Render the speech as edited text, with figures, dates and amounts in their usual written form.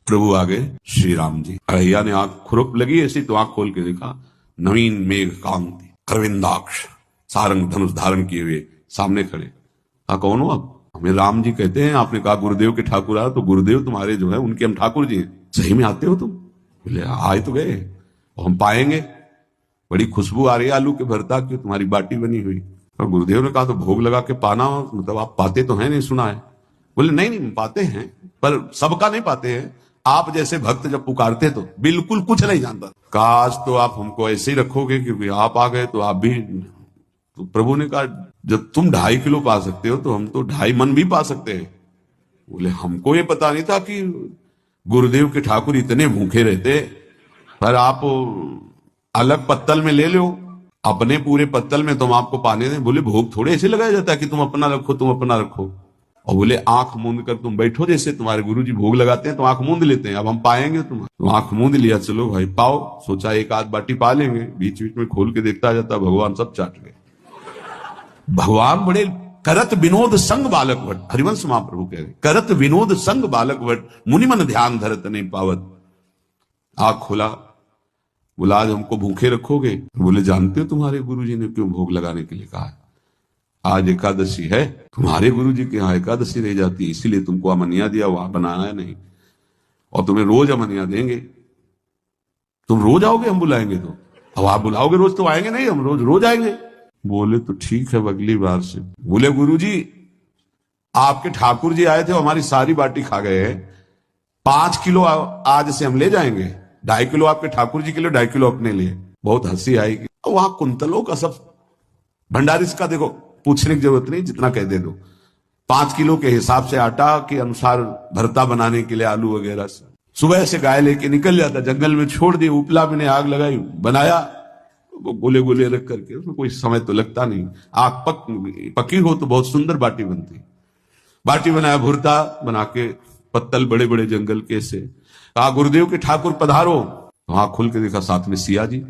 प्रभु आ गए श्री राम जी। अरैया ने आंख खुरप लगी ऐसी तो आंख खोल के देखा, नवीन मेघ कांति अरविंदाक्ष सारंग धनुष धारण किए हुए सामने खड़े। कहा कौन हो आप? हमें राम जी कहते हैं। आपने कहा गुरुदेव के ठाकुर आ, तो गुरुदेव तुम्हारे जो है उनके हम ठाकुर जी हैं। सही में आते हो तुम? बोले आए तो गए, और हम पाएंगे बड़ी खुशबू आ रही है आलू के भरता की, तुम्हारी बाटी बनी हुई। और गुरुदेव ने कहा तो भोग लगा के पाना, मतलब आप पाते तो हैं? नहीं सुना है। बोले नहीं नहीं पाते हैं, पर सबका नहीं पाते हैं। आप जैसे भक्त जब पुकारते तो बिल्कुल कुछ नहीं जानता। काश तो आप हमको ऐसे ही रखोगे कि आप आ गए तो आप भी। तो प्रभु ने कहा जब तुम 2.5 किलो पा सकते हो तो हम तो 2.5 मन भी पा सकते हैं। बोले हमको ये पता नहीं था कि गुरुदेव के ठाकुर इतने भूखे रहते, पर आप अलग पत्तल में ले लो, अपने पूरे पत्तल में तुम आपको पाने दें। बोले भोग थोड़े ऐसे लगाया जाता है कि तुम अपना रखो तुम अपना रखो। और बोले आंख मूंद कर तुम बैठो, जैसे तुम्हारे गुरुजी भोग लगाते हैं तो आंख मूंद लेते हैं, अब हम पाएंगे तुम। तो आंख मूंद लिया, चलो भाई पाओ। सोचा एक आध बाटी पा लेंगे, बीच बीच में खोल के देखता जाता भगवान सब चाट गए। भगवान बड़े करत विनोद संग बालक वट, हरिवंश महाप्रभु कह रहे करत विनोद संग बालक वट, मुनि मन ध्यान धरत नहीं पावत। आंख खोला, बोला आज हमको भूखे रखोगे? बोले जानते हो तुम्हारे गुरुजी ने क्यों भोग लगाने के लिए कहा है? आज एकादशी है, तुम्हारे गुरुजी के यहाँ एकादशी रह जाती है, इसीलिए तुमको अमनिया दिया, वहां बनाया नहीं, और तुम्हें रोज अमनिया देंगे। तुम रोज आओगे हम बुलाएंगे तो? अब आप बुलाओगे रोज तो आएंगे नहीं, हम रोज रोज आएंगे। बोले तो ठीक है अगली बार से। बोले गुरुजी आपके ठाकुर जी आए थे, हमारी सारी बाटी खा गए हैं, 5 किलो आज से हम ले जाएंगे, 2.5 किलो आपके ठाकुर जी के लिए, 2.5 किलो अपने लिए। बहुत हंसी आएगी। वहां कुंतलों का सब भंडारी का देखो, पूछने की जरूरत नहीं, जितना कह दे दो। 5 किलो के हिसाब से आटा के अनुसार भरता बनाने के लिए आलू वगैरह से सुबह से गाय लेके निकल जाता, जंगल में छोड़ दी, उपला में आग लगाई, बनाया, वो गोले गोले रख करके, उसमें कोई समय तो लगता नहीं। आग पकी हो तो बहुत सुंदर बाटी बनती। बाटी बनाया, भुरता बना के, पत्तल बड़े बड़े जंगल के से। कहा गुरुदेव के ठाकुर पधारो। वहां खुल के देखा साथ में सिया जी।